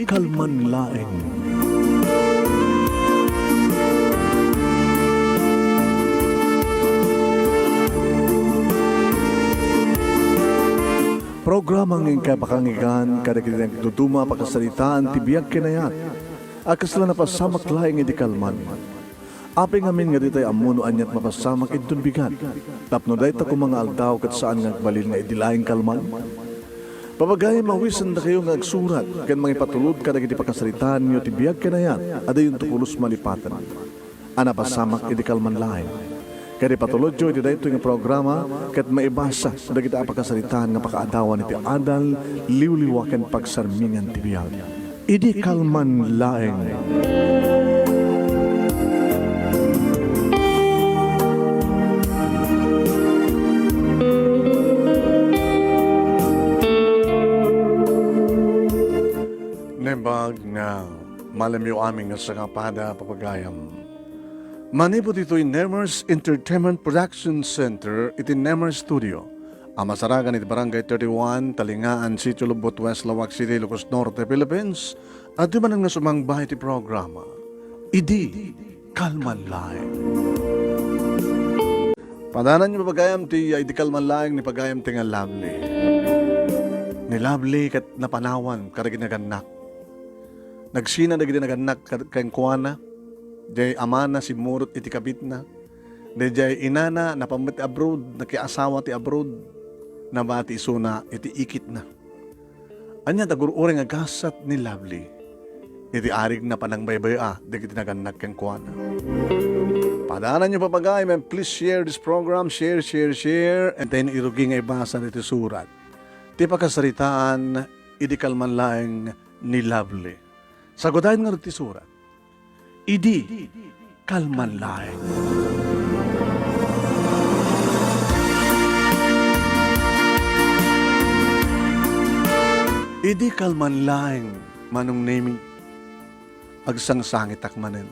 kalman laeng. Programang ng kapakangigan, kadagdag tutuma pakasalitaan, tibiyag kinayat, akasla na pasamak laeng iti kalman. Aping amin nga ditay amuno anyat mapasamak itun bigan. Tapno day ta kung mga aldaw kat saan nga balil nga idilaing kalman. Papagay mawisan na kayo nga agsurat, kan mga ipatulod ka nagiti pakasalitaan nyo tibiyag kinayat, ada yung tukulos malipatan. Ana pasamak iti kalman laeng. Kaya patulod jo, iti dahito yung programa, kat maibasa na kita apakasalitaan nga pakaadawan iti adal, liwliwakan pagsarmingan tibiyag. Idi kalman laeng. Nembag na malamyo aming nga sangapada papagayam. Manipot ito'y Nemers Entertainment Production Center, iti Nemers Studio. Ang masaragan iti Barangay 31, Talingaan, Sitio Lubot, West Lawak City, Ilocos Norte, Philippines. At di man ang nasumangbahay iti programa, Idi Kalman Laeng. Padanan niyo papagayam ti Idi Kalman Laeng ni pagayam ti nga Lovely. Ni Lovely kat napanawan karaginagannak. Nagsina na ginaganak kayong kuwana. Diyay amana si Murot iti kabit na. Diyay inana napamati abroad, nakiasawa ti abroad, na bati isuna iti ikit na. Anya tagururing agasat ni Lovely. Iti arig na panang baybaya, di kiti naganak kang kuwana. Padanan niyo papagay, man, please share this program, share, and then irugi nga ibasa iti surat. Ti pakasaritaan, iti kalman laeng ni Lovely. Sagodahin nga iti surat. Idi kalman laeng. Idi kalman laeng manong naming agsangsangit akmanen.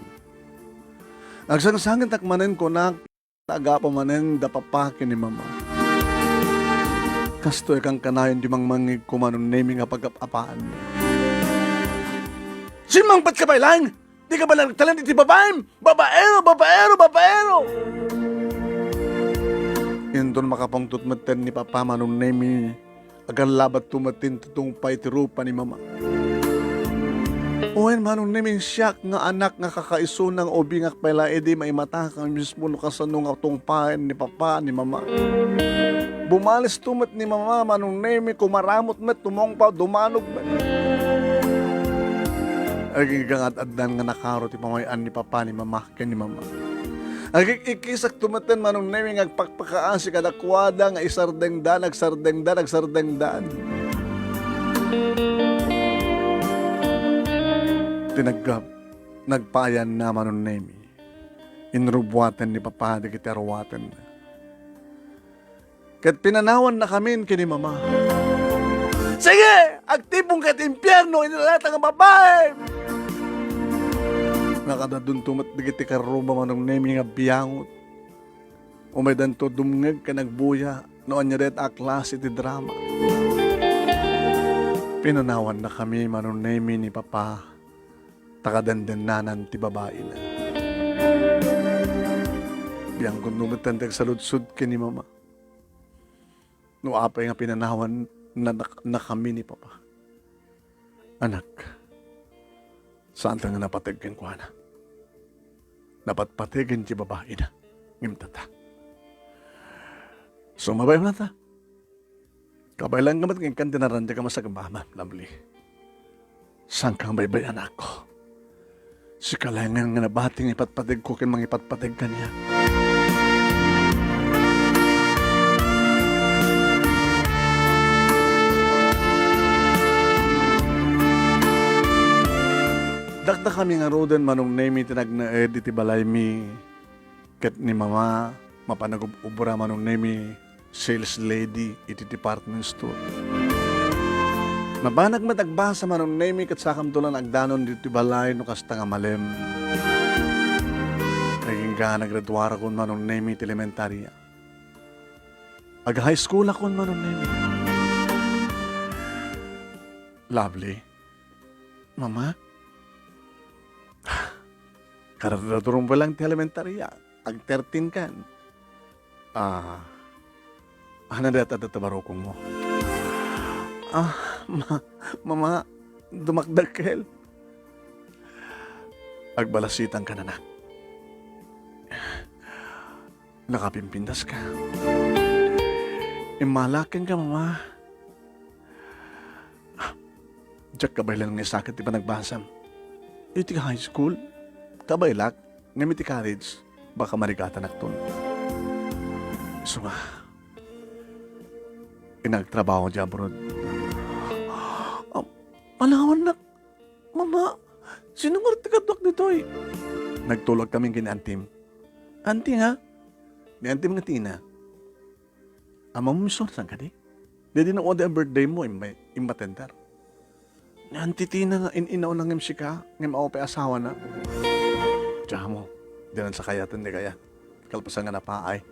Agsangsangit akmanen ko na agapa manen dapapakin ni mama. Kasto kang kanayon di mangmangig ko manong naming apag-apaan. Simang pat ka ba lang? Di ka ba lang talan iti babaem? Babaero! Indon makapangtut maten ni Papa manong nemi agan labat tumatin tutong pay ti rupa ni Mama. Uwen manong nemi siyak nga anak nga kakaisunang obingak pala edi maimatakang mismo no kasanong atong paen ni Papa ni Mama. Bumalis tumat ni Mama manong nemi kumaramot met tumong pa dumanog met. Aging gangat-addan nga nakaro ti pamayan ni Papa ni Mama ken ni Mama. Aging ikisak tumaten manong nemi nga agpakpakaan si kadakwada nga isardengdan. Tinagap, nagpayan na manong nemi. Inrubwatan ni Papa di kiti arwatan na. Kat pinanawan na kami kini Mama. Sige! Aktibong kat impyerno, inilalata nga babae! Nakadadun tumat digiti karuba manong nemi nga biyangot. Umaydan to dumngeg ka nagbuya, noon niya ret aklas iti drama. Pinanawan na kami manong nemi ni Papa, takadandenanan ti babae na. Biyang kung numatan tagsaludsud ka ni Mama. No apay nga pinanawan na kami ni Papa. Anak, saan ta nga napatagin ko na? Napatpatigin ti babae na. Ngimtata. So mabay mo na ta. Kabay lang gamat ng kantinaran ka masagambama, Lovely. Saan kang baybay anak ko? Si kalangan nga nabating ipatpatig ko kin mga ipatpatig ka niya. Dakda kami nga roden manong nemi tinagnaed iti balay mi ket ni Mama mapanag-ubra manong nemi sales lady iti department store. Mabanag matagbasa manong nemi ket sakam tulan agdanon iti balay no kasta nga malem. Naging ka naggraduara kon manong nemi iti elementarya. Ag high school akon manong nemi. Lovely. Mama, kararaturong pa lang ti elementarya. Ag 13 kan. Ah, hanadat at tabarokong mo. Ah, mama, dumakdakkel. Agbalasitan ka na na. Nakapimpindas ka. Imalakin ka, mama. Diyak kabay lang nga sakit, di pa nagbasam. Iti high school, kabaylak, nga miti college, baka marigata nakton. So nga, inagtrabaho dyan abroad. Palawan na, mama, sino nga tigatok dito eh? Nagtulog kaming kini-antim. Anting ha? Ni antim nga tina. Ama mo misyon saan ka di? Di na o ang birthday mo, imbatendar. Ni anti tina nga inaw ng MC ka, nga maope asawa na. Tiyaha mo, di nan sa kayatan di kaya. Kalpasan nga na paay,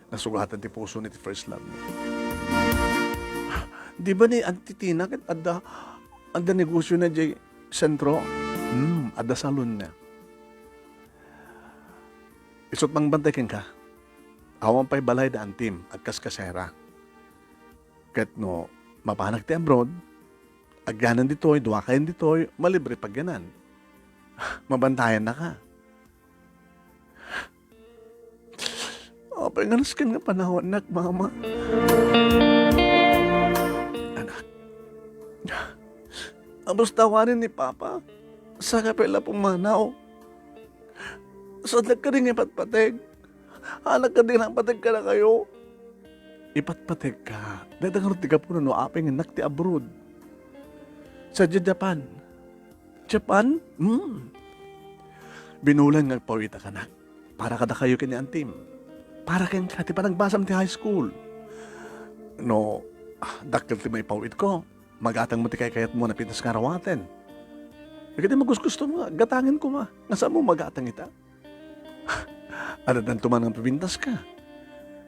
nasugatan ti puso ni ti first love mo. Di ba ni anti tina, ada negosyo na di sentro? Ada salon na. Isot mang bantakin ka. Awan pa'y balay da antim at kaskasera. Kat no, mapanag ti abroad, agyanan ditoy, duwakayan ditoy, malibre pag ganan. Mabantayan na ka. Apay nga naskin nga panahon, anak, mama. Anak. Abos tawarin ni Papa. Sa kapela pumanaw. Sa nagkaring ipatpateg. Anak ka din ang pateg ka na kayo. Ipatpateg ka. Dadangarot di ka po na no apeng anak ti abroad. Sa Japan. Japan? Binulan nga pawita ka na. Para kada kayo kini antim. Para kayong kati pa nagbasam ti high school. No, dakil ti may pawit ko. Magatang mo ti kayat mo na pintas karawaten. Ikati magusgusto mo, gatangin ko ma. Nasa mo magatang ita? Ano dan tuman ng pabintas ka?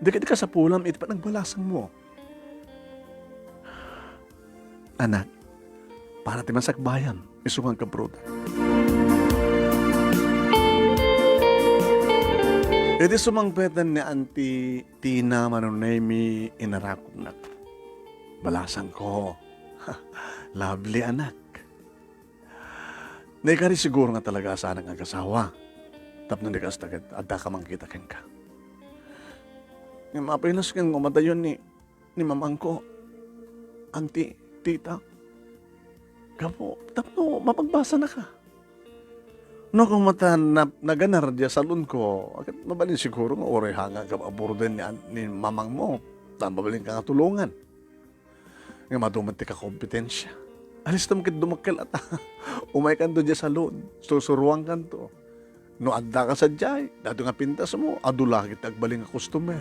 Di ka sa pulam, iti pa nagbalasang mo. Anak, para ti masakbayan, isungan ka broda. Iti sumangpetan ni Auntie Tina Manunemi inarakop na. Balasang ko. Lovely anak. Naikari siguro nga talaga sana nga kasawa. Tapos di ka astagad, adda ka mang kita ken ka. Yung mapilas kang umadayon ni mamang ko. Auntie, tita. Kapo, tapos mapagbasa na ka. No, kung mata naganar diya salon ko, agad mabalin siguro nga oreha nga kababorden ni mamang mo. Tambabalin ka nga tulungan. Nga madumanti ka kompetensya. Alis naman kit dumakil at umay kan do diya salon. Susuruan kan to. No adda ka sa jay, dato nga pintas mo, adula kita agbaling nga customer.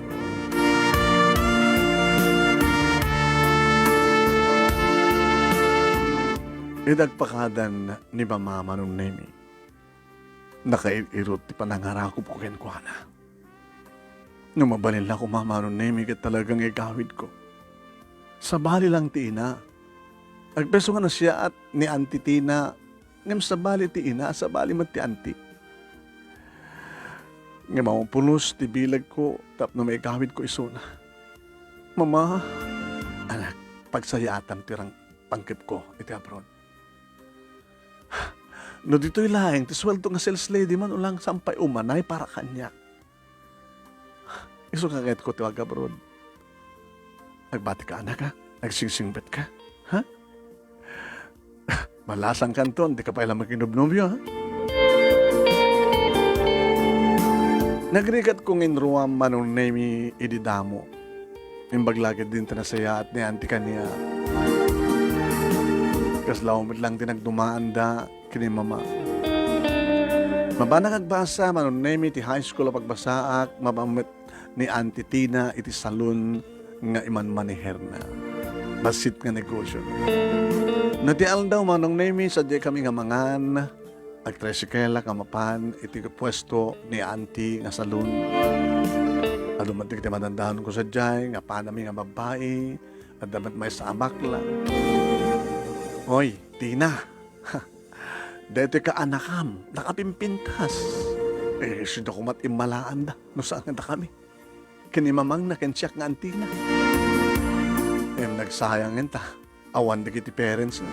Idagpakadan ni Mama Manunemi. Nakairot ti panangarakop ko ken kuana. Nung mabalin lang ko Mama Manunemi ket talagang igawid ko. Sa bali lang ti ina. Agpeso nga na siya at ni Auntie Tina, ngam sa bali ti ina, sa bali mat ti Auntie. Nga mamupulos ti bilag ko, tap na may gawid ko isuna. Mama, anak, pagsayatan tirang pangkip ko, iti abroad. No dito'y laing, ti sweldo nga sales lady man ulang sampay umanay para kanya. Iso kagayat ko tiwag abroad. Nagbati ka anak ha? Nagsingsingbat ka? Ha? Malasang kanton, di ka pa ilang makinubnubyo ha? Nagrigat kong inruam Manunemi ididamo. Imbaglagid din tanasaya at ni auntie kaniya. Kaslawamit lang din nagdumaan da kini mama. Mabana kagbasa Manunemi ti high school pagbasaak, mabamit ni Auntie Tina iti salon nga iman maniher na. Basit nga negosyo. Natial daw Manunemi sadya kami nga mangan. Agtresikela kamapan iti pwesto ni Auntie nga salon. Alumatik ti matandaan ko sa jay, nga panami nga babae, at dapat may sa amak lang. Hoy, Tina, Dito ka anakam, nakapimpintas. Sino ko matimalaan da, no saan na kami. Kinimamang na kensyak nga antina. Nagsayang ta, awan da kiti parents na.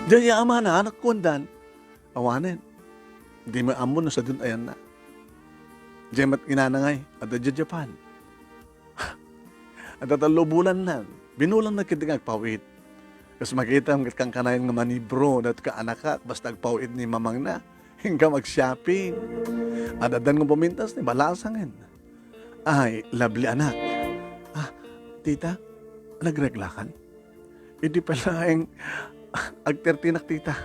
Diyan ama na, anak ko dan, awanin. Di mo amo no sa dun ayan na. Diyan mat inanangay, at da Japan. At tatalo bulan na, binulang na kiti ngagpawit. Kasi makita ang kang kanayon nga manibro, dat ka anak ka, basta agpawit ni mamang na, hingga mag-shopping. At adan ng pumintas ni balasangin. Ay, lovely anak. Tita, nagreglakan? Hindi pala ang agtertinak tita.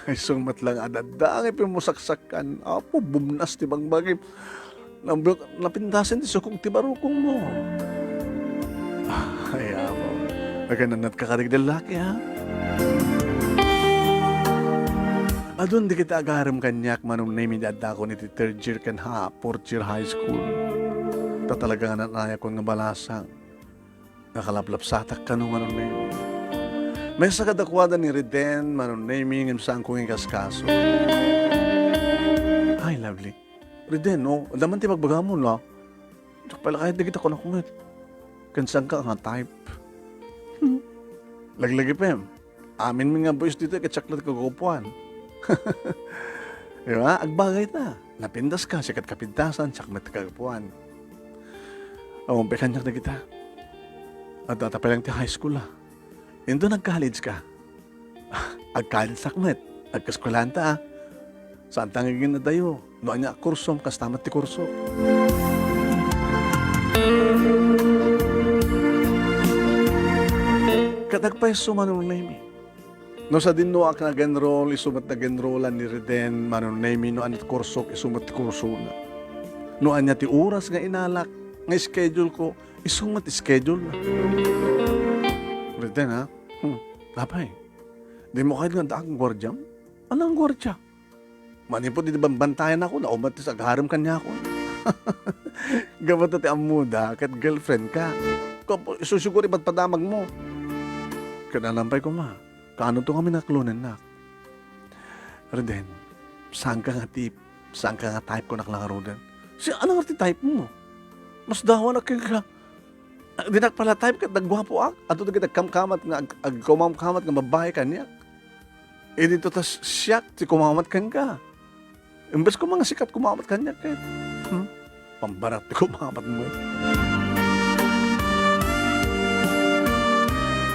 Ay, sumat lang adadang, ipimusaksakan. Apo, bumnas ti bang bagay. Napintasin ti sukong ti barukong mo. Ay, apo. Nagkananat kakarig lalaki, ha? Adun di kita agaram kanyak manong name ni adda ko ni third year kan ha, fourth year high school. Ta talaga nga nanaya ko nga balasang. Nakalaplap satak ka nung manong name. May sakadakwada ni Reden manong naming saan kong ikaskaso. Ay, lovely. Reden, no? Daman ti magbagamon, no? Pala kahit di kita ko nakumit. Kansang ka nga type. Laglagi pa yun. Amin mga boys dito, katsaklat kagupuan. Diba? Agbagay na. Napindas ka, sikat kapintasan, tsaklat kagupuan. Umpi kanyak na kita. At tatapay lang ti high school, ha. Indo nag-college ka. Ag-college sakmet. Agkaskulanta, ha. Saan tangigin na tayo? Noon niya kursom, kastamat ti kurso. Katagpay sumanong name. No sa din no ak nag-enroll, isumat nag-enrollan ni Reden, manong name no anit kursok, isumat ti kurso na. No anya ti oras nga inalak, nga schedule ko, isumat schedule na. Reden ha? Lapay. Di mo kahit nga daang gwardyam? Anong gwardya? Manipod di bantayan ako, naumat sa agharam kanya ako. Gabat ti amuda, kat girlfriend ka. Isusiguro ipadamag mo. Kanalampay ko ma, kaano to kami naklunan na? Reden, saan ka nga type ko naklaro din? Ano nga type mo? Mas dawa na ka. Di pala type ka, nagwapo ak. Ato na kamkamat nga, agkumamkamat nga babae ka niya. E dito tas siyak, si kumamat kan ka. Imbes ko mga sikat kumamat ka niya, kahit. Pambarat ti kumamat mo.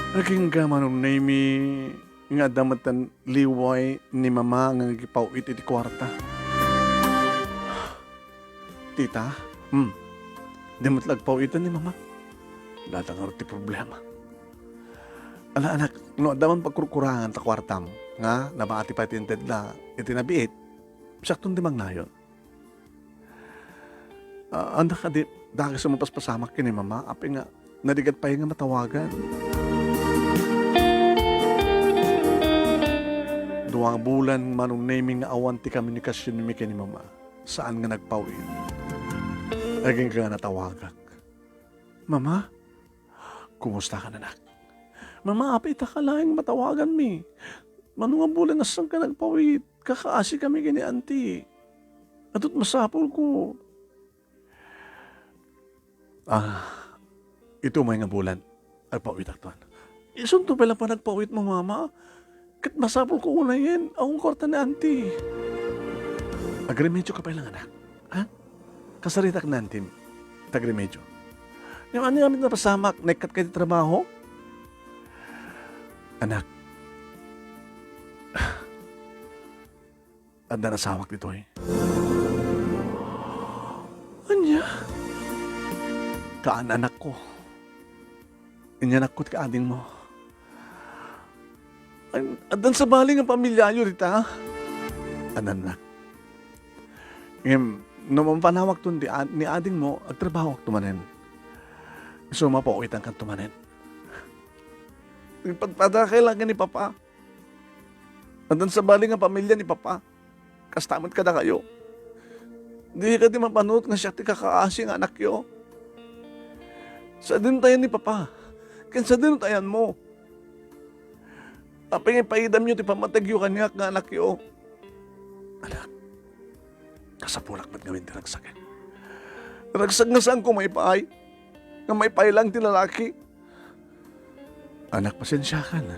Naging gamanong name nga damatan liway ni mama nga gipawit iti kwarta. Tita, damot lagpawitan ni mama. Datang ti problema. Ala anak, no daman pagkurkurangan ta kwartam nga nabaati pa tinted na itinabiit. Saktong dimang nayon. Anda ka di dahil sa mapaspasamak kini mama, api nga nadigat pa nga matawagan. 2 bulan manong naming nga awan ti komunikasyon ni ni mama. Saan nga nagpawin? Aging ka natawagak. Mama, kumusta ka nanak? Mama, apita ka lang matawagan mi. Manong bulan na saan ka nagpawid? Kakaasi kami kini auntie. Atot masapol ko. Ito may nga bulan. Agpawid aktuan. Isunto pala pa nagpawid mo mama. Kat masapol ko una yan. Akong korta ni auntie. Agremedyo ka pa lang anak. Ha? Kasaritak na auntie. Tagremedyo. Yung ano namin na pasamak, naikat kayo trabaho? Anak. Anda nasawak dito eh. Anya? Kaan anak ko. Inyanak ko't kaading mo. Adan sa baling ang pamilya nyo rita. Anan na. Nung panawag to ni ading mo, at trabaho ak tumanen. So mapauwitan kang tumanen. Pagpadakay lang ni Papa. Adan sa baling ang pamilya ni Papa. Kastamad ka na kayo. Hindi ka di mapanood nga siya ti kakaasi nga anak yo. Sa din tayo ni Papa. Kansa din tayan mo. Apeng ipaidam nyo, ti pamatagyo kanyak nga anak yo. Anak, kasapulak ba't gawin ti ragsakin? Ragsag nga saan ko may paay? Nga may paay lang ti lalaki? Anak, pasensya ka na.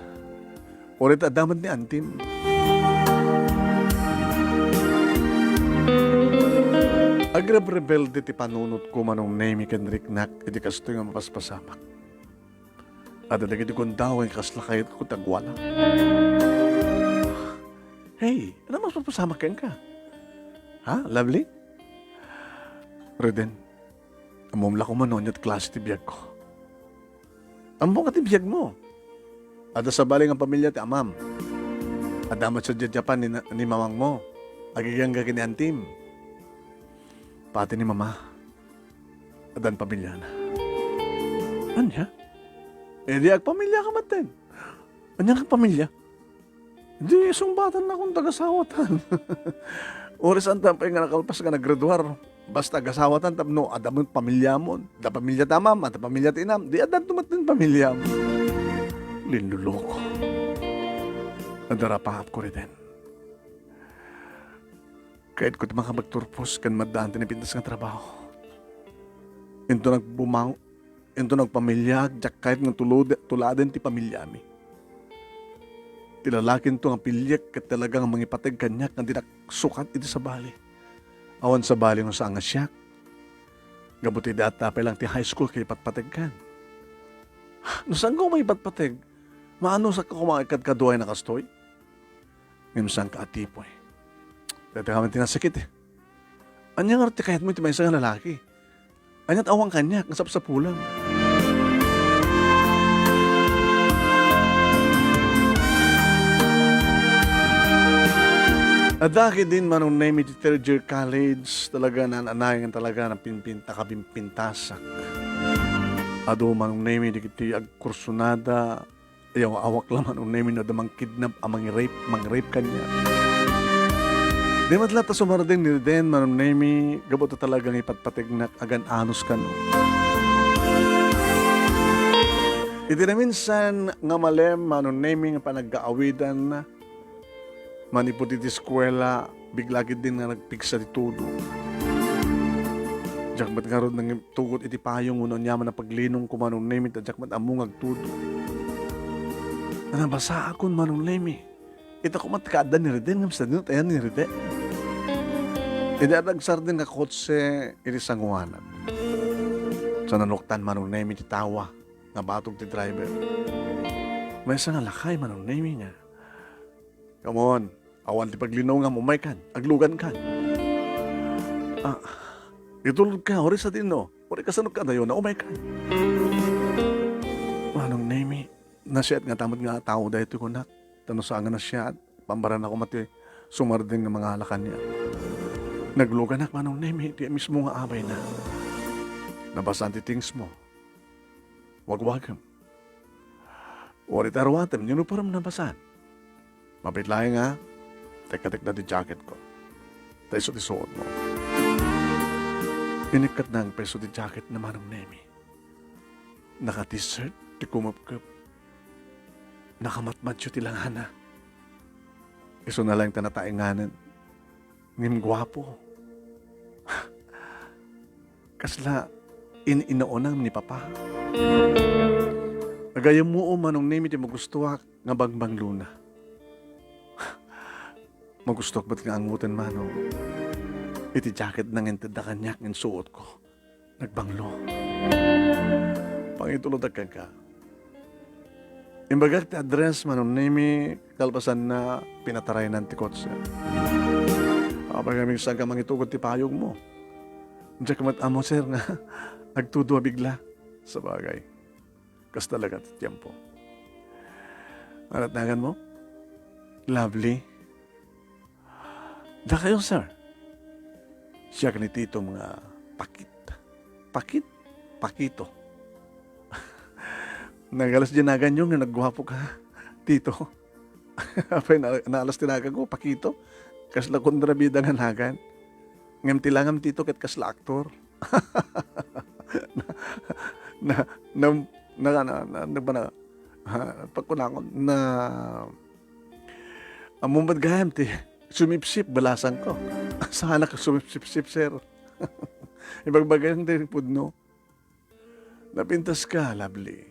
Ulit adaman ni Antin. Agrab rebelde ti panunot ko manong name ken riknak iti kastoy nga mapaspasamak. At dagiti kundaw ay kaslakayot ko tagwala. Hey, ano mas papasamak ka? Ha, lovely? Reden, amumla ko manon at klase ti biyag ko. Among ka ti biyag mo. Ada sa baling ang pamilya ti amam. Adamat sa Japan ni mamang mo. Agigang ka kini Antim. Pati ni mama. Adan pamilya na. Anya? Di pamilya ka matin. Anya kang pamilya? Di sumbatan na akong tagasawatan. Oras ang tampay nga nakalpas ka naggraduar. Basta tagasawatan tapno adamon pamilya mo. Da pamilya tamam, at pamilya tinam. Di adan tumatin pamilya mo. Linluloko. Nadarapahap ko rin. Kahit ko mga magturpos kan madaan tinipintas ng trabaho. Ito nagbumang, ito nagpamilya, jak kahit ng tuladen ti pamilya mi. Tilalakin to ang pilyak kat talagang mangipatag kanyak nga dinak sukat iti sa bali. Awan sa bali ng sa angasyak. Gabuti data pa lang ti high school kay patpatag kan. No saan ko may patpatag? Maano sa kumakad kaduay na kastoy? Ngayon saan ka atipoy? Dati kami tinasakit eh. Anyang arte kahit mo iti may isang lalaki. Anyat awang kanyak, nasap sa pulang. Adaki din manong name iti third year college, talaga nananayan talaga ng nakapimpintasak. Ado manong name iti agkursunada, ayaw awak lang manong name na damang kidnap, amang rape kanya. Di matla ta sumarding ni Den manong name, gabot talagang ipatpatignak agan anus kano. Iti na minsan nga malem manong name nga panag-aawidan na manipod iti eskwela, biglagid din nga nagpigsa di tudo. Diyak ba't karoon ng tugot iti payong unon yaman na paglinong ko manong name at diyak ba't among agtudo. Nabasa akon manong name. Ito ko matkada ni Reden, nga misa din tayan ni Reden. Iti adagsar din nga kotse iti sanguanan. Sa nanuktan manong name iti tawa, nga batog ti driver. May isa nga lakay manong name niya. Come on, awan ti paglinaw nga mumay kan, aglugan kan. Itulog ka, ori sa tino, ori kasanok ka dayo na umay kan. Manong name, nasyat nga tamad nga tao dahil ito ko na, tanusangan na siya, pambaran ako mati, sumarding nga mga halakan niya. Naglugan na manong name, di mismo nga abay na. Nabasan ti things mo. Wagwagam. Ori tarwatem, yun param nabasan. Mapitlay nga, teka-tek na di jacket ko. Taiso ti suot mo. Inikat na ang peso di jacket na manong neme. Naka-t-shirt, ti kumupkup. Nakamatmatyo ti langana. Iso na lang tanatainganan. Ngim gwapo. Kasla, inaonang ni Papa. Agayam mo manong neme ti magustuha nga bangbang luna. Magustok ba't nga angutan manong? Iti jacket nang intenda kanyak ng suot ko. Nagbanglo. Pangitulod agad ka. Imbagak ti address manong name kalpasan na pinataray ng tikotse. Kapag kaming saga mangitugot ti payog mo. Diyan kamat amo sir nga agtudwa bigla sa bagay. Kas talaga ti tiyempo. Maratnagan mo? Lovely. Da kayo, sir. Siya ka ni Tito mga pakito. Nagalas dinagan yung nga nagwapo ka, Tito. Apay naalas tinagan ko, pakito. Kasla kontrabida nga nagan. Ngam tilangam Tito ket kasla aktor. Pagkunakon na among gayam ti sumipsip balasan ko. Sana ka sumipsip, sir. Ibagbagay ang din pudno. Napintas ka, lovely.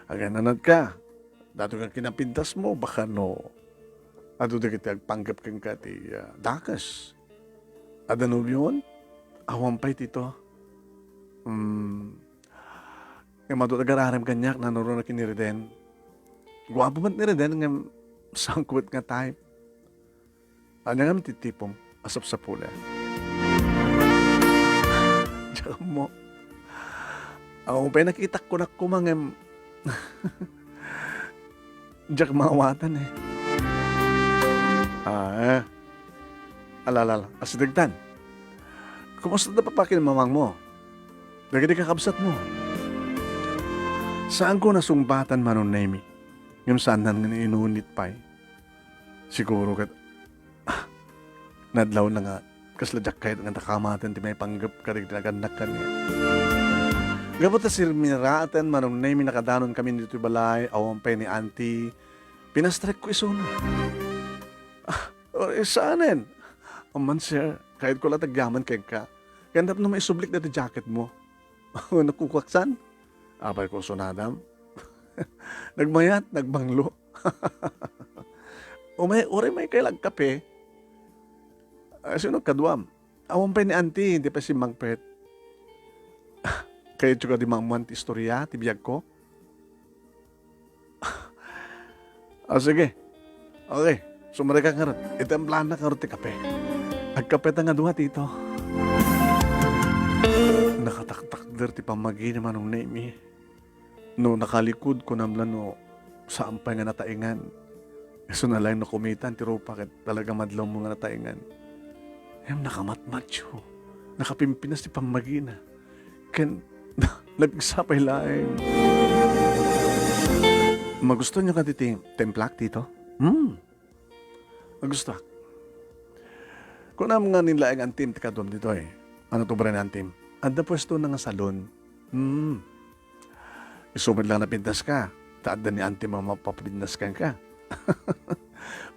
Agananad ka. Dato kang kinapintas mo, baka no. Ato da kita agpanggap kang ka ti dakas. Adanong yun? Awampay tito. Nga matutagararam kanyak na nuro na kiniriden. Guwapo man niriden nga sangkot nga type. Ano nga titipong asap sa pula. Diyan mo. Ako pa nakita ko na kumangam. Diyan mawatan eh. Alala. Asidagtan. Kumusta na papakin mamang mo? Dagadi ka kabsat mo. Saan ko nasumbatan manon nemi? Yung saan na inunit pa eh. Siguro kat nadlaw na nga kasladyak kahit nga nakamatan ti may panggap karig naganak ka niya. Gabot na sirmiraatan manon nemi nakadanon kami dito balay awampay ni auntie. Pinastrek ko isuna. Saanin? Aman sir, kahit ko lang tagyaman kay ka. Kaya na may sublik na ti jacket mo. Nakukwaksan? Abay ko sunadam. Nagmayat, nagbanglo. Uri may kailag kape. Sino kadwam? Awampay ni auntie, hindi pa si Mangpet. Kaya juga di mangmuan ti istorya, ti biyag ko. Sige. Okay. Sumari ka nga rin. Ito ang plan na ka rin ti kape. Agkapet nga duha tito. Nakataktak ti pamagi naman ng name. No nakalikod ko namlan no saan pa nga nataingan. So na lang no kumitan ti rupa kat talaga madlaw mo nga nataingan. Nakamatmatyo. Nakapimpinas ti pamagi na. Ken nagsapay laeng. Magusto niyo ka ti templak tito? Magusto. Kung naman nga nila ang antim ti kadom dito eh. Ano to ba rin antim? Anda pwesto na nga salon. Isumad lang napintas ka. Taada ni antim ang mapapintas ka.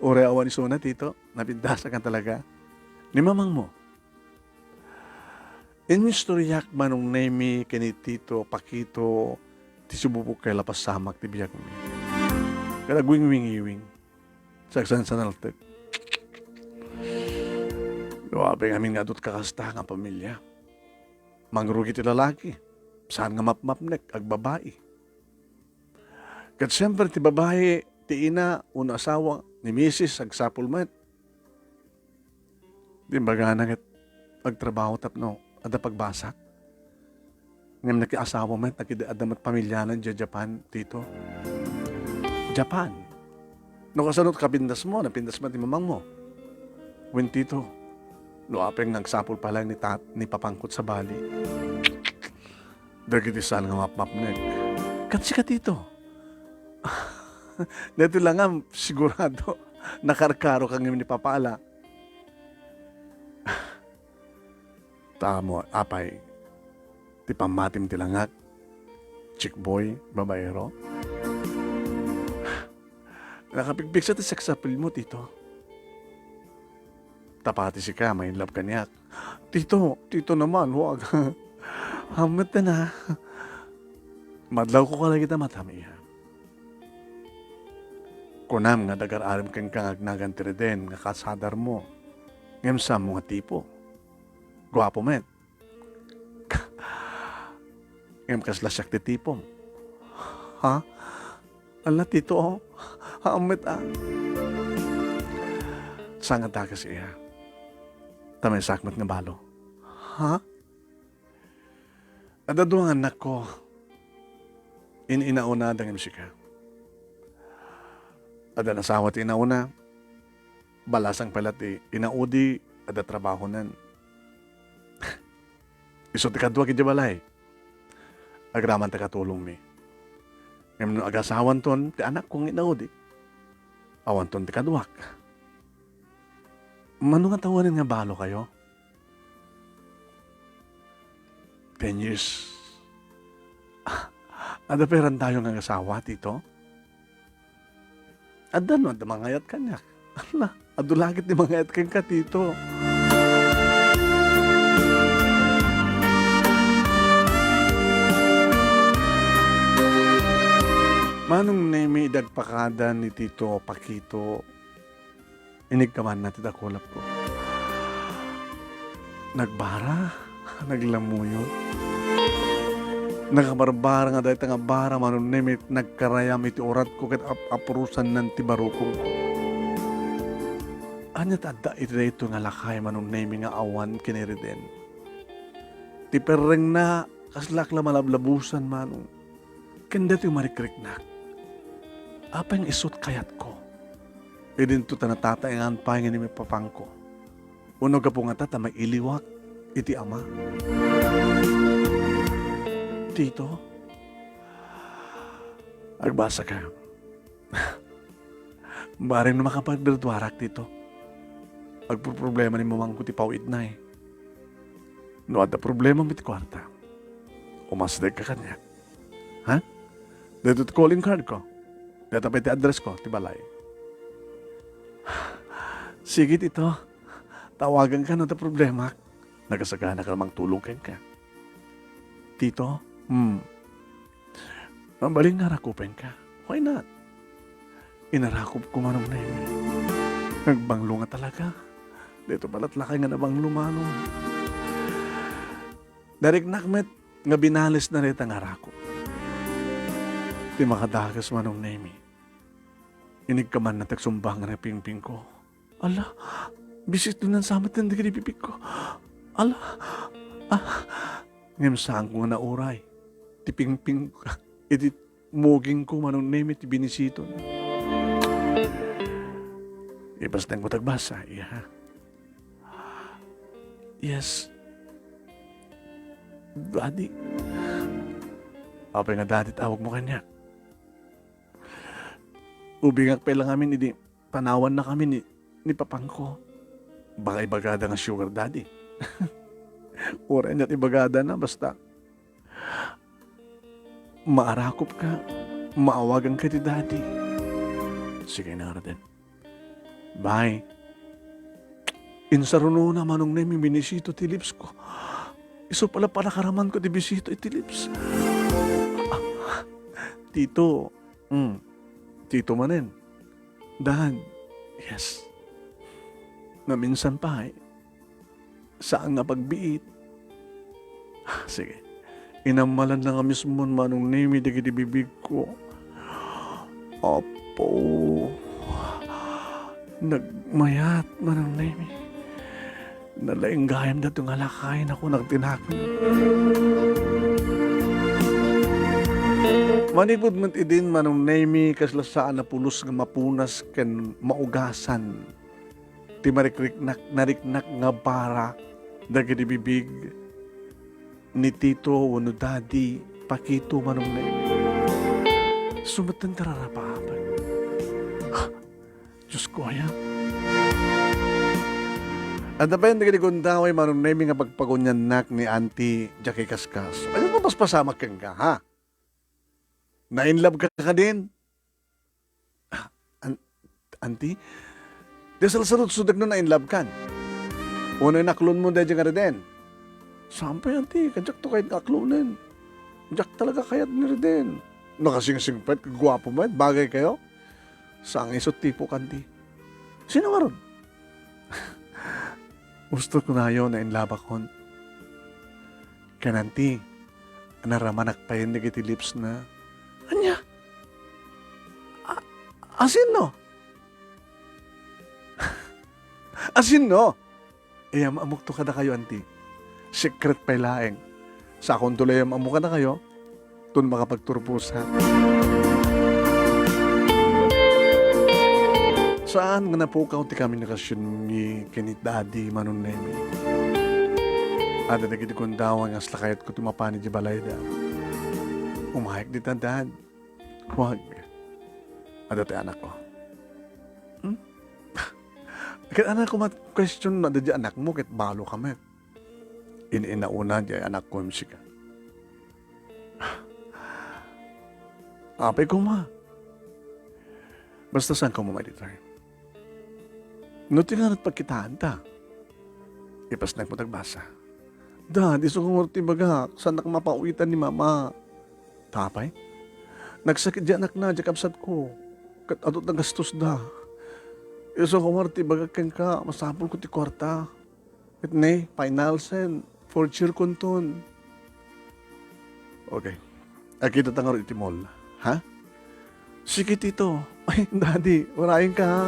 Ure awan isuna tito. Napintas ka talaga. Ni mamang mo. Inistoryak manong nemi kini tito pakito ti sububuk kay lapas samak ti biyag mi. Kada gwing-wing-iwing. Saksan sa naltek. Luwapin amin nga do't kakasta nga pamilya. Mangrugi ti lalaki. Saan nga mapmapnek, ag babae. Kat siyempre ti babae, ti ina, una asawa, ni misis, ag sapulmet. Di baga nga agtrabaho tapno, ada pagbasak. Ngam nakiasawa met, nakiadamat pamilyanan di Japan, tito. Japan. No kasanot kapindas mo, napindas mo ti mamang mo. When tito, luapeng nagsapul pa lang ni papangkot sa bali. Dagitisan nga mapmapnek. Katsi ka tito. Dito lang nga, sigurado, nakarkaro kang ni papala. Tamo, apay, ti pamatim ti langak, chick boy, babayero. Nakapigpig sa ti seksapil mo, tito. Tapati si ka, may love ka niya. Tito naman, huwag. Hamad na. Madlaw ko ka lagi ta matami. Kunam nga dagar-arim kang kangagnagan tiriden, nga kasadar mo. Ngem sa mga tipo. Gwapo met. Ngem kaslasyak ti tipom. Ha? Ala, tito, oh. Hamad Sangat takas iya. Tamay sakmat nga balo. Ha? Adado ang anak ko. Inauna dangim sika. Ada nasawa ti inauna. Balasang pala ti inaudi. Ada trabaho nan. Iso ti kadwa ki balay. Agraman ti katulong mi. Ngayon agasawan ton ti anak kong inaudi. Awan ton ti kadwak. Mano nga tawanin nga balo kayo? 10 years. Adaperan tayo ng asawa, tito. Adan, mangayat kanya. Ala, adulagit ni mangayat kang ka, tito. Manong nemi idagpakada ni Tito Pakito, inigkaman na titakulap ko. Nagbara, naglamuyo. Nakabarbara nga dahil nga bara, manong nemi nagkarayam iti orat ko kat aprusan ng tibarukong ko. Anya tada ito nga lakay manong nemi nga awan kiniriden. Tipereng na kaslak la malablabusan manong. Kanda ti marikriknak. Apa yung isut kayat ko? Idin to tanatatayangan pa yung may papangko. Uno ka po nga tata may iliwak iti ama. Tito, agbasa ka. Baring na makapagdadwarak, Tito. Agpo-problema ni mamang ko ti pawid na eh. No, ada problema mit kwarta. Umasdag ka kanya. Ha? Dito ti calling card ko. Dito pa iti address ko, ti balay. Sige, Tito. Tawagan ka no ta problema. Nagasagana ka namang tulong ka. Tito, mambaling narakupin ka. Why not? Inarakop ko manong na yun. Nagbanglo nga talaga. Dito pala't lakay nga nabanglo manong. Darik nakmet nga binalis na rin ang arakop. Di makadagas manong nemi. Inig ka man na tagsumbang nga pingping ko. Ala, bisit doon ang samat ng digiripipik ko. Ala, ngayon saan ko nga nauray. Ti pingping ko. Iti muging ko manong nemi ti binisito. Ibas na ko tagbasa. Yeah. Yes. Daddy. Apay nga daddy tawag mo kanya. Ubingak pa lang amin, hindi panawan na kami ni papang ko. Baka ibagada ng sugar daddy. Ura niya't ibagada na, basta maarakop ka, maawagan ka ni daddy. Sige na rin. Bye. Insaruno na manong nemi binisito ti lips ko. Iso pala karaman ko ti bisito iti lips. Tito, Tito manen. Dad, yes. Na minsan pa saan nga pagbiit. Sige. Inamalan na nga mismo manong nemi dagiti bibig ko. Opo. Nagmayat manong nemi. Nalaing gayam na itong alakain ako nagtinakon. Manipod man idin manong nemi kaslasaan na pulos nga mapunas ken maugasan. Ti nariknak nga bara dagiti bibig ni Tito wano Daddy Pakito manong nemi. Sumatan tararapapan. Diyos ko ayan. At napayan na ganigundaway manong nemi nga pagpagunyanak ni Auntie Jackie Kaskas. Ano mo mas pasamak kang ka, ha? Na-inlove ka din? Auntie? Desal sarot-sudag no na-inlove kan. Una yung naklon mo dahil nga rin. Sampay, Auntie, kajak to kahit naklonin. Jak talaga kayat ni rin. Nakasing-singpet, kagwapo mo, bagay kayo. Saan isot tipo, Auntie? Sino nga ron? Gusto ko na yun na inlove akon. Kananti, naramanak pa yun nagiti lips na, anya? Asin no? Asin no? Amuk to kada kayo, Auntie. Secret pa ilaeng. Sa akong tuloy amuk na kayo, dun makapagturpusan. Saan nga na po ti kami nakasyon ni kinit daddy manong nemi. Ada na giti kundawa nga slakayat ko tumapani di balay da. Umahik di tandaan. Huwag. Ada ti anak ko. Kaya anak ko mat-question na di anak mo ket balo kami. Inauna di anak ko imsika. Apay ko ma. Basta saan ka mo ma-return. No tinanat pagkitaan ta. Ipas na mo tagbasa. Dad, iso kong baga, saan na mapauwitan ni mama? Tapay? Nagsakit dyan anak na, dyan kapsat ko. Kat adot na gastos da. Iso kong baga ken ka, masapol ko ti kwarta. At ne, final sen, for cheer konton. Okay. Akita tangar iti mall. Ha? Sige tito. Ay, daddy, warayin ka ha.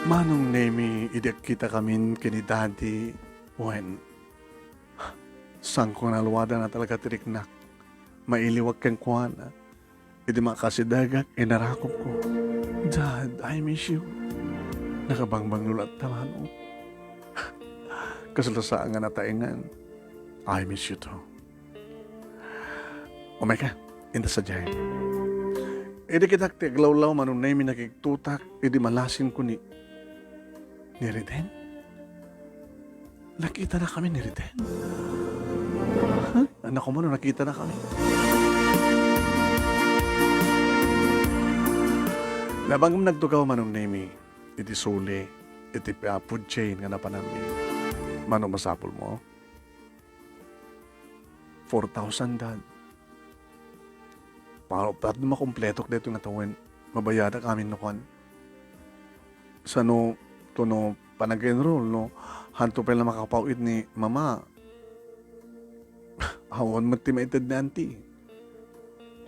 Manong nemi, idik kita kamin kini daddy when sang ko naluwada na talaga tiriknak. Mailiwag kang kuwana. Idi makasidagak, inarakop ko. Dad, I miss you. Nakabangbang lulat taman mo. Kasalasaan nga nataingan. I miss you too. O may ka, inda sa dyan. Idi kitak tiaglaw-law manong nemi nakiktutak, idi malasin ko ni Riden? Nakita na kami ni Riden? Huh? Anak ko man, nakita na kami. Labang nagtugaw manong nemi, iti suli, iti food chain nga napanami. Manong masapol mo? 4,000 dad. Para na makumpletok dito nga tawin, mabayada kami nukuan. Sa no, to no, panag-enroll, no, hanto pa lang makapawid ni mama. Hawan mo timaitid ni auntie.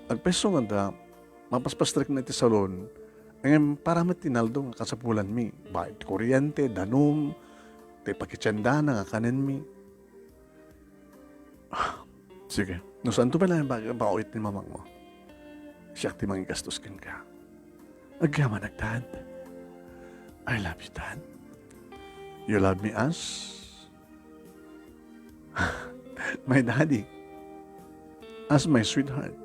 Agpeso nga da, mapaspastrik na iti salon, ngayon para matinaldo nga kasapulan mi. Bayad kuryente, danom, te pakitsanda na nga kanin mi. Sige, no saan to pa lang pakawid ni mamang mo? Siya ti mangigastos kin ka. Agyaman Dad. I love you, Dad. You love me as my daddy. As my sweetheart.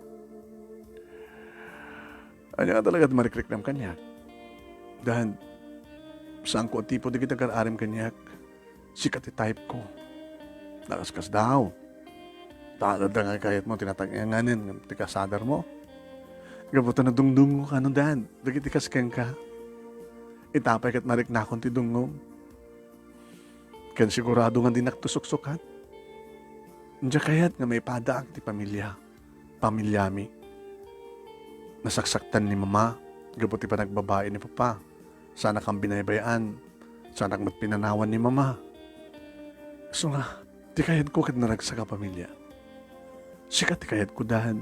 Ano nga talaga marikrik-nam kanyak. Dad, saan ko tipo di kita kararim kanyak, sikat type ko. Nakaskas daw. Talad nga kayat mo, tinatangyanganin, tikasadar mo. Gabutan na dungdung ka, no, Dad? Dagitikas keng ka. Itapay kat marik na akong ti dungom. Kan sigurado nga din naktusok-sukat. Diya kayat nga may padaang ti pamilya. Pamilyami. Nasaksaktan ni mama. Gabuti pa nagbabae ni papa. Sana kang binaybayaan. Sana kang matpinanawan ni mama. So nga, di kayat ko kat naragsa ka pamilya. Sikat di kayat ko, Dad.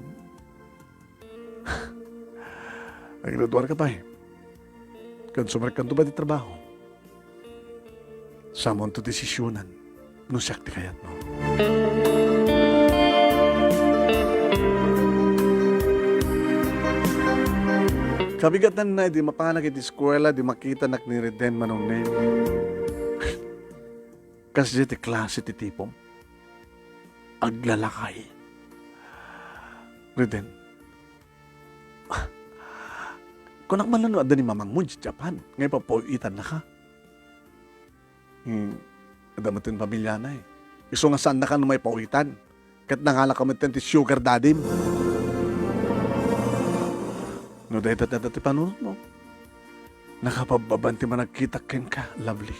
Naggraduar ka pa eh. Consumer ka ba di trabaho? Samon to desisyonan. No siyak di kayat mo. Kabigatan na, di mapanag iti eskwela, di makita nak ni Reden manong name. Kasi ti klase ti tipong. Aglalakay. Reden. Kung nakmalano ada ni mamang mo di Japan, ngayon pa po itan na ka. Adamatin pamilya na eh. Iso nga saan na ka may pauwitan. Kat nangala ka matin ti sugar daddy mo. No dahil ti panunod mo. Nakapababanti man nagkita ken ka, lovely.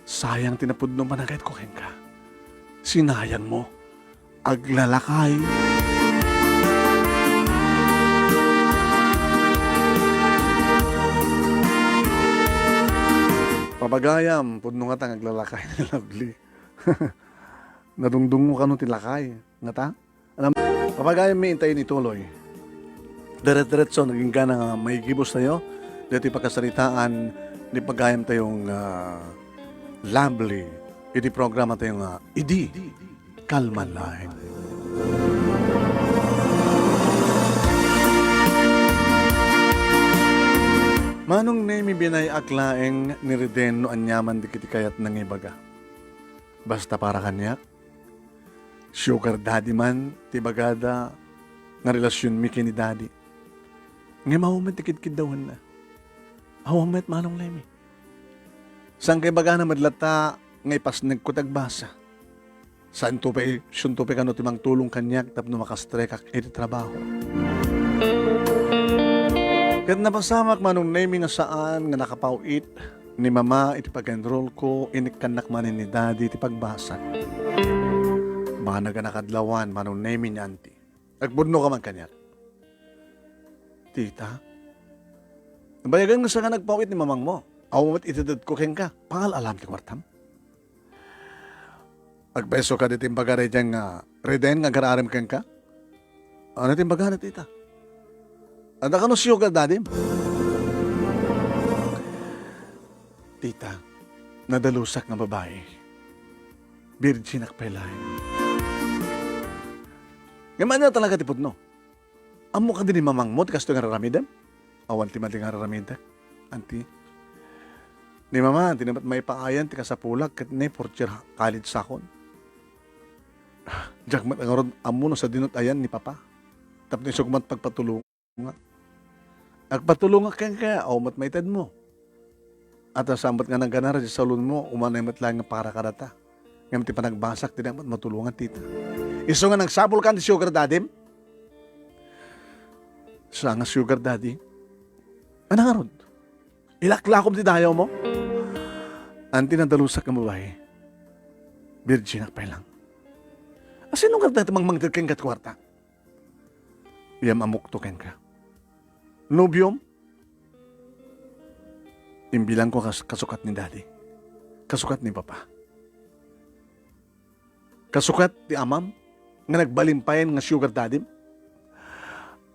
Sayang tinapod no managayat ko ken ka. Sinayang mo. Aglalakay. Pabagayam, pudno nga ta naglalakay ni lovely. Nadungdung mo ka nung tilakay. Nga ta? Alam, pabagayam may intayin ituloy. Deret-deretso, naging gana nga may gibos tayo. Dito pagkasalitaan, ni pagayam tayong lovely. Iti programa tayong idi, kalman lang. Manong nemi binay aklaeng ni Reden no anyaman di kiti kayat nang ibaga. Basta para kanyak, sugar daddy man, tibagada, nga relasyon mi kini daddy. Ngay mahumat tikid-kid dawan na. Hawamat manong nemi. Sang kay baga na madlata, ngay pas nagkutagbasa. Saan sunto pa kano timang tulong kanyak tapno makastrek iti trabaho. Kat napasamak manong naming nga saan nga nakapawit ni mama iti pag-enroll ko inikanak manin ni daddy iti pagbasag. Baka naganakadlawan manong naming ni auntie. Nagbudno ka man kanyak. Tita, nabayagan nga sa nga nagpawit ni mamang mo. Awamat itadad ko ken ka. Pangal alam ti kwartam. Agpeso ka dito yung bagay dyan nga reden nga gararim ken ka. Ano yung bagay na tita? Anda ka no siyo ka dadim? Tita, nadalusak nga babae. Virgin akpelay. Ngayon na talaga tipod no? Amo ka din ni mamang mo, kasto nga raramidam? Awan ti mali nga raramidam? Auntie? Ni mama, tinabat may paayan, tika sa pulag, kat ne, porcher college sakon. Jagmat ang arod, amo no sa dinot ayan ni papa. Tapos isugmat pagpatulungan. Agpatulungan ka, o mat maitad mo. At ang sambat nga ng ganar, sa salon mo, umanay mat lang nga para karata. Ngayon ti panagbasak, tinamat matulungan tita. Iso nga nagsabol ka ni sugar daddy? Sa nga sugar daddy? Anong arod? Ilaklakom ti dayaw mo? Anti na dalusak ng babae. Virgin akpay lang. Asin nung karta tamang mangtirken kat kwarta? Iyam amok to ken ka. Nobyom? Imbilang ko kasukat ni daddy. Kasukat ni papa. Kasukat ti amam nga nagbalimpayan nga sugar daddy.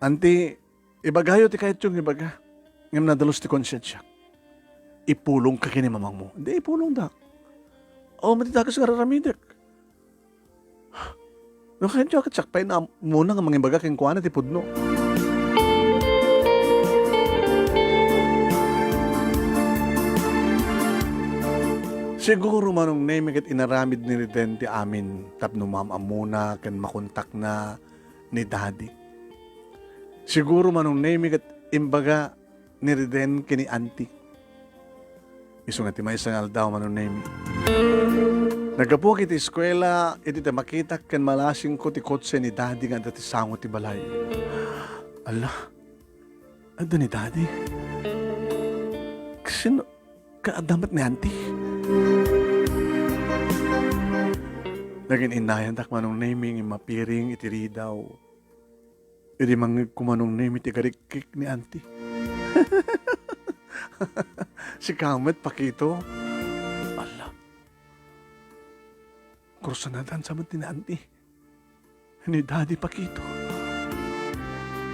Anti, ibagayo ti kahit yung ibaga. Ngam nadalos ti konsyensya. Ipulong ka kini mamang mo. Hindi, ipulong da. O, matitakas ka raramidik. No, kaya tiyo katsakpay na muna nga mga ibaga keng kuwana ti pudno. Siguro manong name kat inaramid ni Riden ti amin tapno mamamuna kan makontak na ni daddy. Siguro manong name kat imbaga ni Riden kini auntie. Iso nga ti may isang aldaw manong name. Nagapok iti eskwela, iti makita kan malasing ko ti kotse ni daddy nga dati sango ti balay. Ala, ada ni daddy? Sino? Kaadamat ni auntie? Naging inayan tak manong naming mapiring itiri daw. Iti mangig kumanong name iti karikik ni auntie. Si Kamet pakito. Ala. Kursanatan sa matin ni auntie. Ni daddy pakito.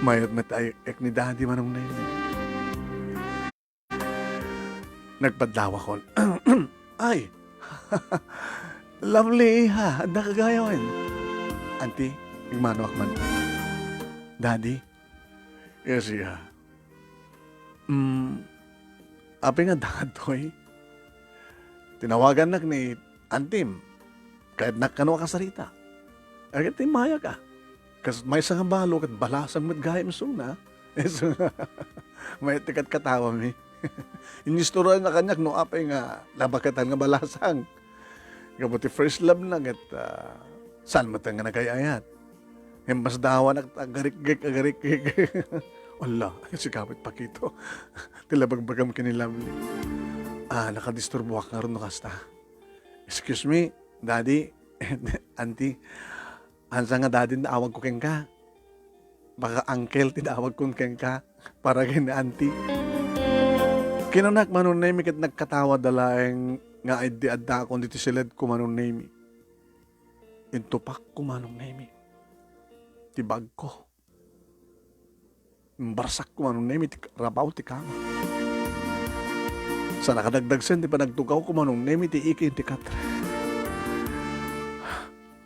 Mayat matay ek ni daddy manong name. Nagpadlawa ko. Ay, lovely ha. Anda kagayawan. Auntie, igmano akman. Daddy? Yes, yeah. Api nga datoy. Tinawagan nak ni Antim. Kahit nakano ka sarita. Agad maya ka. Kasi may isang balo kat balasang matgayam suna. May tikat katawa mi. Inisturoan na kanyak no apay nga labakatan nga balasang. Kabuti first love na gat saan matang nga nagayayat. Mas dawa agarik-gik. Wala, si Kapit Pakito. Tilabagbagam kinilamli. Nakadisturbo ka rin no kasta. Excuse me, daddy, auntie, ansa nga daddy na awag ko keng ka. Baka uncle tinawag kong keng ka para kay na auntie. Kinanak manon name kat nagkatawa dalaeng nga ay di adda akong dito silad ko manon name. Intupak ko manon name. Tibag ko. Barsak ko manon name. Rabaw ti kama. Sa nakadagdagsen ti panagtugaw ko manon name ti iki ti katre.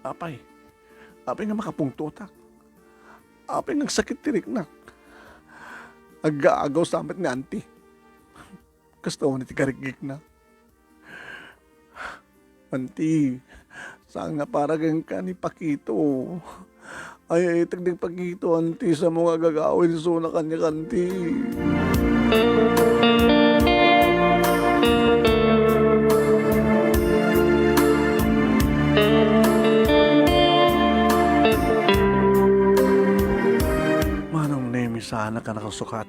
Apay nga makapungtutak. Apay nagsakit tirik na. Aga-agaw sa amat ni auntie. Kastawa na ti karikik na. Auntie, saan nga parang ka ni Pakito? Ay, tagdig Pakito, auntie, sa mga gagawin so na kanya, auntie. sana ka nakasukat.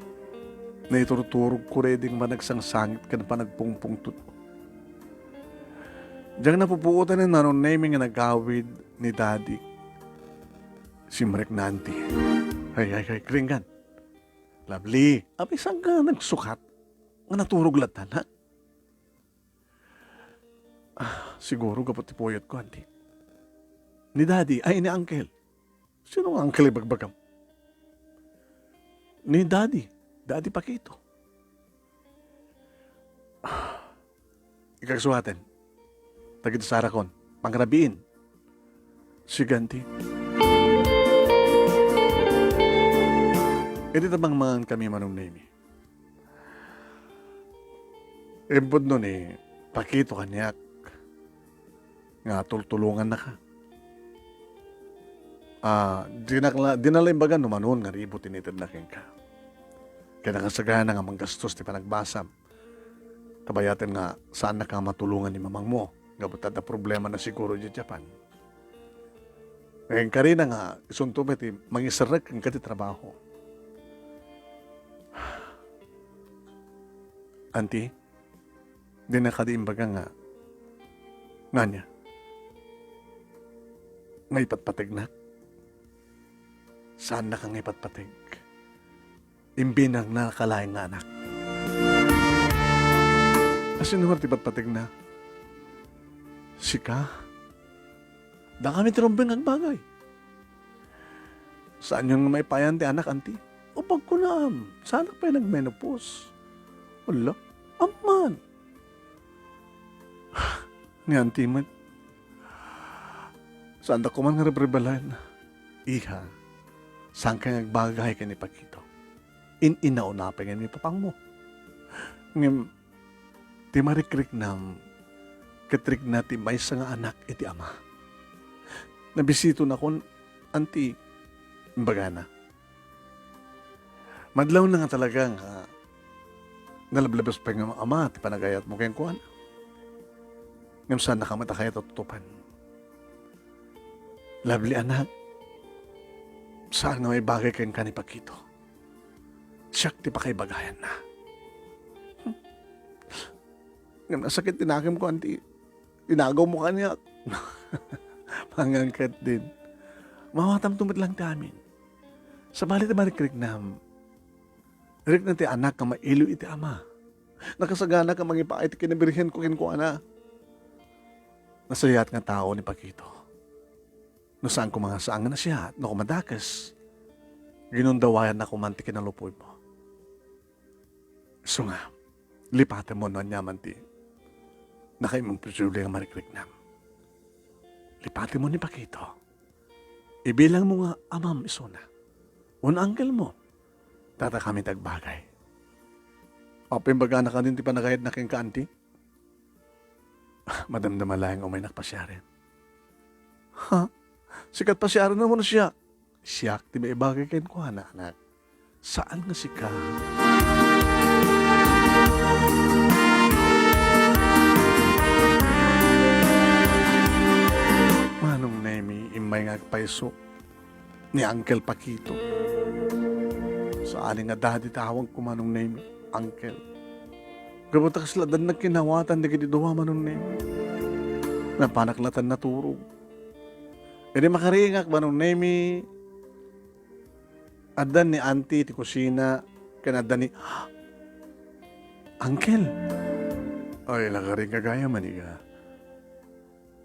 Na ituruturog ko reding managsang-sangit ka na pa nagpungpungtut. Diyang napupuutan ng nanon naming nga nagawid ni Daddy. Si Marek Nanti. Ay, kringan. Lovely. Abay, saan ka nagsukat? Nga naturog latan, ha? Siguro kapot ipuyot ko, Auntie. Ni Daddy, ay ni Uncle. Sino ang Uncle ibagbagam? Ni Daddy. Daddy Pakito. Ikagsuhatin. Tagid sa Sarakon. Pangrabiin. Si Ganti. Iti tabang mga kami manong name. Impod nun Pakito kanyak. Nga tultulungan na ka. Dinalimbagan numanon nga ribo tinitid na ka. Kaya nakasagana nga manggastos ti panagbasam. Kabayatin nga saan na ka matulungan ni mamang mo. Gabutad na problema na siguro di Japan. Ngayon ka rin nga isuntubit mangisarag ang kati trabaho. Auntie, di na kadiimbaga nga niya. Nga ipatpatig na. Saan na kang ipatpatig? Imbinang nakalaing nga anak. Asin naman ipatpatig na. Sika? Da kami tirumbing ang bagay. Saan yung may payan ti anak, Auntie? O pag kunaam, saan pa yung nagmenopause? Wala. Aman. Ni Auntie man. Saan da ko man nga rebribalan? Iha, saan ka nagbagay ka ni Pakito? Inaunapin nga ni papang mo. Ngim, ti marikrik nam, katrik na ti may nga anak iti ama. Nabisito na kon, Auntie, imbaga na. Madlaw na nga talagang nalablabas pa yung ama at panagayat mo kayong kuwan. Ngam saan nakamata kaya tutupan. Lovely anak, saan nga may bagay kayong kanipakito? Siyak ti pa kay bagayan na. Ngam nasakit tinakim ko, Auntie. Tinagaw mo kanya. Pangangkat din. Mawatam tumit lang ti amin. Sa balit na marikrik na rik na ti anak ka mailo iti ama. Nakasagana ka mangipakay ti kinabirihan ko kinkuha na. Nasayat nga tao ni Pakito. No saan ko mga saangan na siya, no kumadakas. Ginundawayan na kumanti kinalupoy mo. So nga, lipatan mo no anyaman ti. Nakaimong presuli ang marikrik na. Lipatin mo ni Pakito. Ibilang mo nga amam isuna. Un uncle mo. Tata kami tagbagay. Papimbaga na ka din ti panagayad na king ka-auntie. Madamdama lang umay nakpasya rin. Ha? Sikat pasyaran na mo na siya. Siyak, di ba ibagay kayo ko, anak? Saan nga sikat? Manong Nemi, imay nga paiso ni Uncle Pakito. Saan nga daddy tawag ko Manong Nemi, Uncle. Gabutak sila dan nagkinawatan di kitiduwa Manong Nemi. Napanaklatan na turog. Hindi makaringak Manong Nemi. Adan ni Auntie ti kusina. Kanadan ni Uncle. Ay, lakaring kagaya maniga.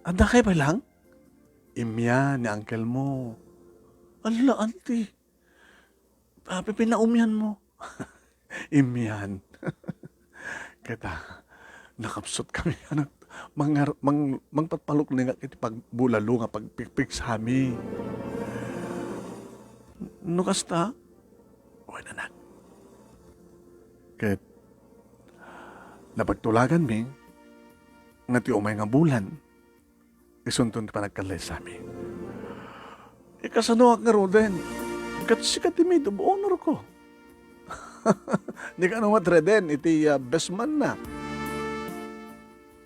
Anda kayo pa lang? Imya ni Uncle mo. Ala, Auntie. Pinaumyan mo. Imyan. Kita, nakapsot kami. Mangpatpalok na nga iti pagbulalo nga pagpikpik sa amin. No kasta? Uy, nanak. Kahit napagtulagan mi, nga ti umay nga bulan, isuntun ti panagkalay sa amin. Ikasanuak nga roden, kat sikat ti may honor ko. Di ka naman reden, iti best man na.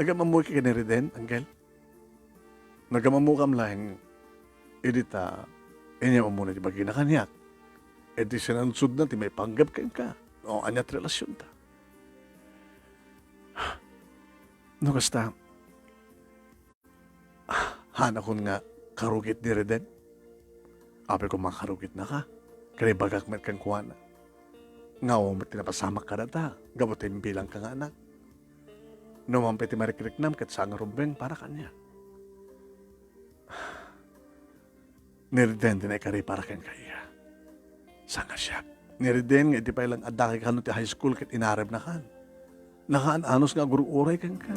Nagamamuhi ka ni reden, Angel? Nagamamukam lang, edita, inya mo muna di bagi na kanyak. E di sinansud na, ti may panggap ka. O, anyat relasyon ta. No, kasta, hanakon nga, karugit ni Reden. Ape ko makarugit na ka. Kaya bagak met kang kuwana. Nga o, tinapasamak ka na ta. Gabutin bilang ka nga anak. No, mampiti marikiriknam kat sa rumbeng para kanya. Ni Reden, dinay para kang kaya. Sanga siya. Ni Reden, nga di pa ilang adaki ka no ti high school kat inarab na kan. Nakaan-anos nga guru-uray kang ka.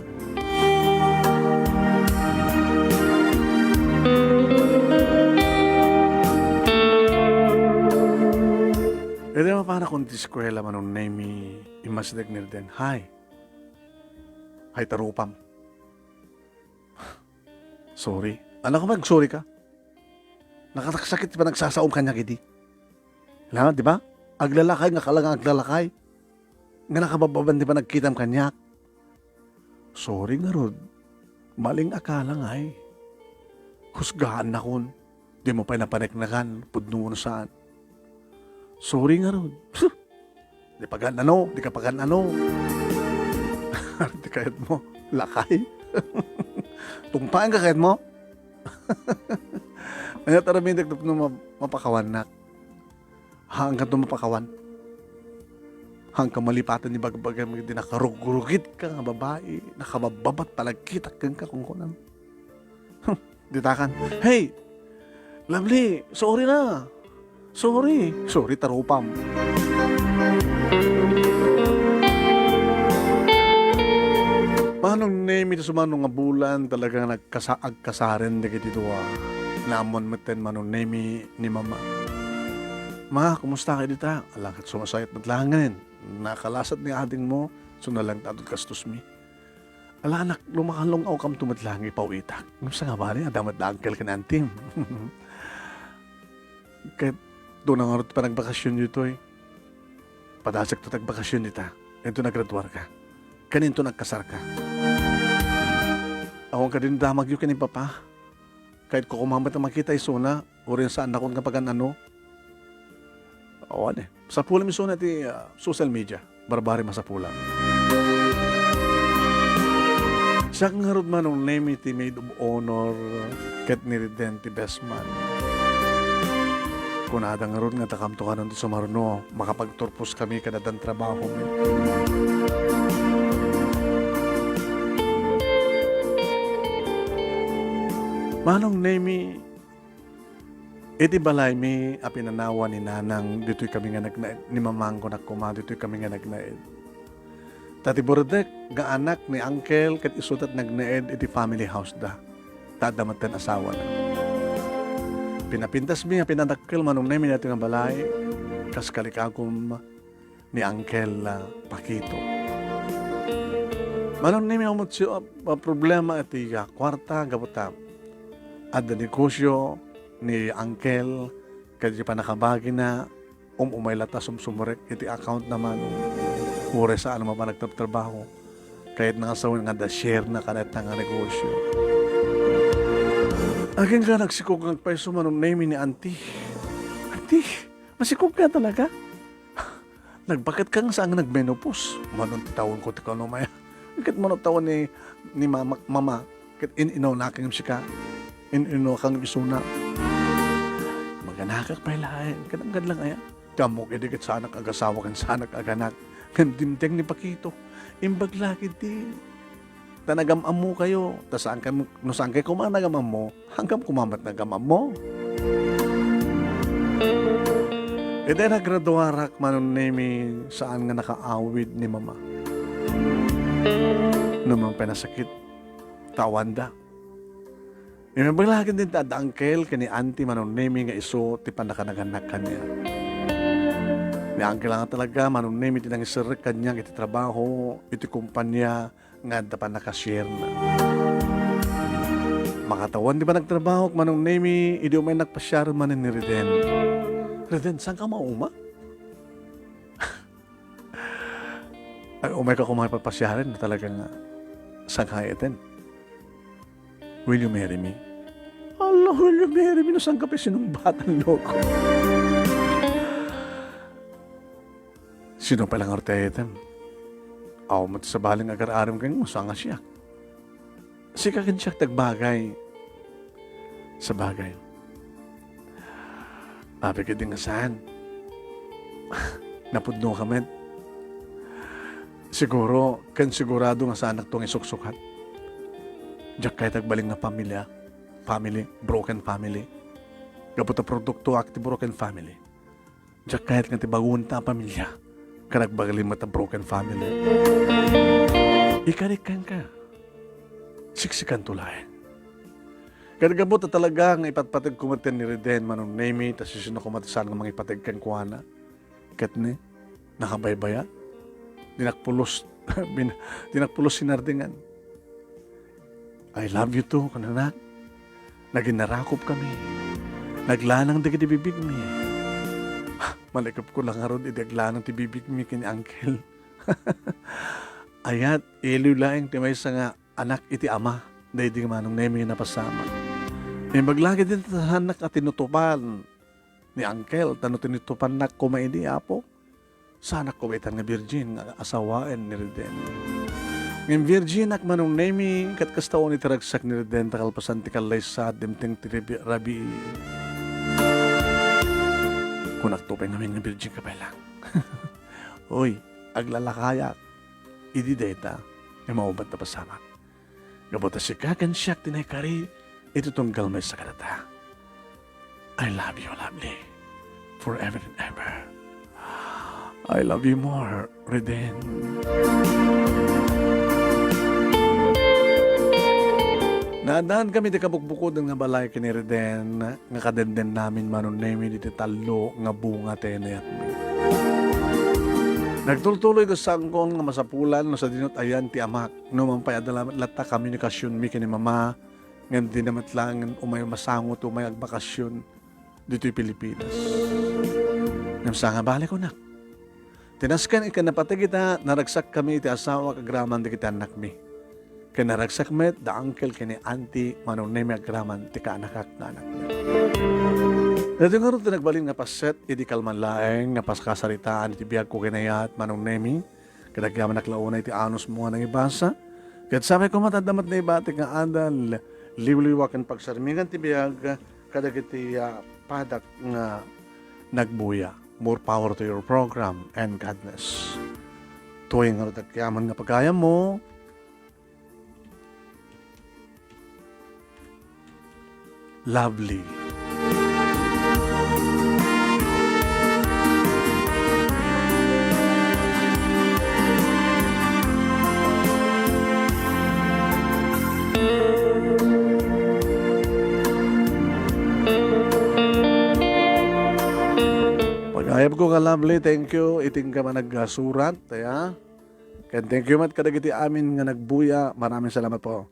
E di ba para kung diskwela manong name imasdag ni Reden, Hi, tarupam. Sorry. Anak ko mag-sorry ka? Nakatakasakit pa nagsasaom kanya kiti. Alam, di ba? Aglalakay nga kalang aglalakay. Nga nakabababan di ba nagkitam kanya? Sorry nga Rod. Maling akala nga eh. Husgahan na kun. Di mo pa napaneknakan. Pudno mo saan. Sorry nga Rod. Di pa gan ano. Di ka pa gan ano. Di kayat mo. Lakay. Tungpaan ka kayat mo. Ano taramindag na mapakawan na. Hanggang ito mapakawan. Hanggang malipatan ni bagbagan mo din nakarugurugit ka nga babae. Nakabababat palagkitak kang ka kung kunan. Ditakan. Hey! Lovely! Sorry na! Sorry! Sorry, tarupam. Manong name ito sumanong nga bulan talagang nagkasaren na dito namon meten manong name ni mama. Ma, kumusta kayo dito? Alangkat sumasayat matlanganin. Nakalasat ni ading mo, sunalang tatod kastos mi. Ala anak, lumakalong aw kam tumatlangi pauitak. Kumusta nga ba niya? Damat na uncle ka na antim. Kahit doon ang arot pa nagbakasyon dito eh. Padasak to tagbakasyon dito. Ito naggraduar ka. Kaninto nagkasar ka. Ako ka din damag yung kanin papa. Kahit ko kumamat na makita isuna, o rin saan ako nga pagan ano. O ano eh. Sa pula misuna ti social media. Barbari masapula. Siya nga rin man ang name iti maid of honor ket ni Reden ti best man. Kunada nga rin nga takamto ka nandito sa Marno. Makapagturpos kami kanadan trabaho mo. Manong name iti balay mi apinanawa ni nanang dito'y kami nga nagnaed ni mamang ko nakuma dito'y kami nga nagnaed. Tati Bordek nga anak ni uncle kat isutat nagnaed iti family house da. Tadamatan asawa na. Pinapintas mi pinadakkel manong name natin nga balay kas kalikagom ni uncle Pakito. Manong name ang problema iti kwarta gabuta. At the negosyo ni Uncle, kaya pa nakabagi na, umay latas sumurek, iti account naman, ure sa alam pa nagtatrabaho, kahit nangasawin nga da share na kanat nga negosyo. Aging ka nagsikog ng peso manong name ni Auntie. Auntie, masikog ka talaga? Nagbakit ka nga saan nagmenopause? Manong tawon ko tika no maya. Bakit manong tawon ni mama, kat inaw na aking sika. Ino kang isuna. Maganakak pa ilahin. Kadang-gad lang aya. Kamok edikit sa anak agasawa kan sa anak aganak. Kandimteng ni Pakito. Imbag lagi di. Tanagam mo kayo. Ta saan kayo kumanagam mo. Hanggang kumamat nagamam mo. E dahil nagraduarak manon nemi saan nga nakaawid ni mama. Naman pinasakit. Tawanda. Yung maglagin din ta uncle kani auntie manong name nga iso ti panakanaganak kanya. Ni uncle lang talaga manong name ti nang isirek kanya iti trabaho, iti kumpanya nga dapat nakashare na. Makatawan di ba nagtrabaho manong name idi umay nagpasyar man ni Reden. Reden, saan ka mauma? Ay umay ka kumay papasyarin na talaga nga saan ka eten. Will you marry me? Allah, will you marry me? Nasaan ka pa sinong batang loko? Sino palang ortetem? Aw mo sa baling agar-aram kang musanga siya. Sikakin siya tagbagay. Sa bagay. Abi ka din nga saan? Napudno kami. Siguro, kan sigurado nga sa anak tong isuksukat. Diyak kahit agbaling na pamilya. Family, broken family. Gapot na produkto akti broken family. Diyak kahit nga tibagun ta pamilya. Kanagbagalin mata broken family. Ikarikan ka. Siksikan tulayan. Kanagabot na talaga nga ipatpatag kumatin ni Reden manong name tas sino kumatisan nga mga ipatag kang kuwana. Kat ni, nakabaybaya. Dinakpulos. Dinakpulos sinardingan. I love you too, kananak. Naginarakop kami. Naglanang di bibig mi. Malikap ko lang aron idaglanang ti bibig mi kini uncle. Ayat, iliw laeng ti may nga anak iti ama. Dahil di manong nemi nga napasama. May maglagi din sa anak at tinutupan ni uncle. Tano tinutupan na kumaini apo. Sana kumitan nga virgin nga asawaan ni Reden. Ng virgin ak manong nemi kat kastaon iti ragsak ni Reden takalpasan ti kalay sa dimting ti rabi. Kung nagtupay namin ng virgin ka pa lang. Uy, aglalakayak. Idi data, may maubat na pasama. Gabota si kagan siyak tinay kari, ito tong galmay sa kanata. I love you, lovely, forever and ever. I love you more, Reden. Naadaan kami di kabukbukod nga balay kini Reden, nga kadenden namin manon nemi di talo nga bunga tenayat mi. Nagtultuloy ko sangkong nga masapulan no sa dinot ayan ti amak no mampay adala lata komunikasyon mi kini mama ngem di namat lang umay masangot umay agbakasyon dito'y Pilipinas. Ngem sa nga balik ko na. Tinaskan ikan napatay kita naragsak kami iti asawa kagraman di kita anak mi. Kaya naragsak met da uncle kini auntie manong nemi agraman ti kaanakak na anak mi. Dito nga rin nagbalin nga paset, idi kalman laeng, nga paskasaritaan iti biyag ko kinayat manong nemi, kadagyaman naklauna iti anos mo nga nang ibasa, kat sabi ko matadamat na ibati nga andal, liwliwakan pagsarmingan ti biyag, kadag iti padak nga nagbuya. More power to your program and godness. Tuwing nga rin nga pagkaya mo, lovely. Pag-ayab ko ka lovely, thank you. Iting ka man nagsurat, ya. And thank you mat kadagiti amin nga nagbuya. Maraming salamat po.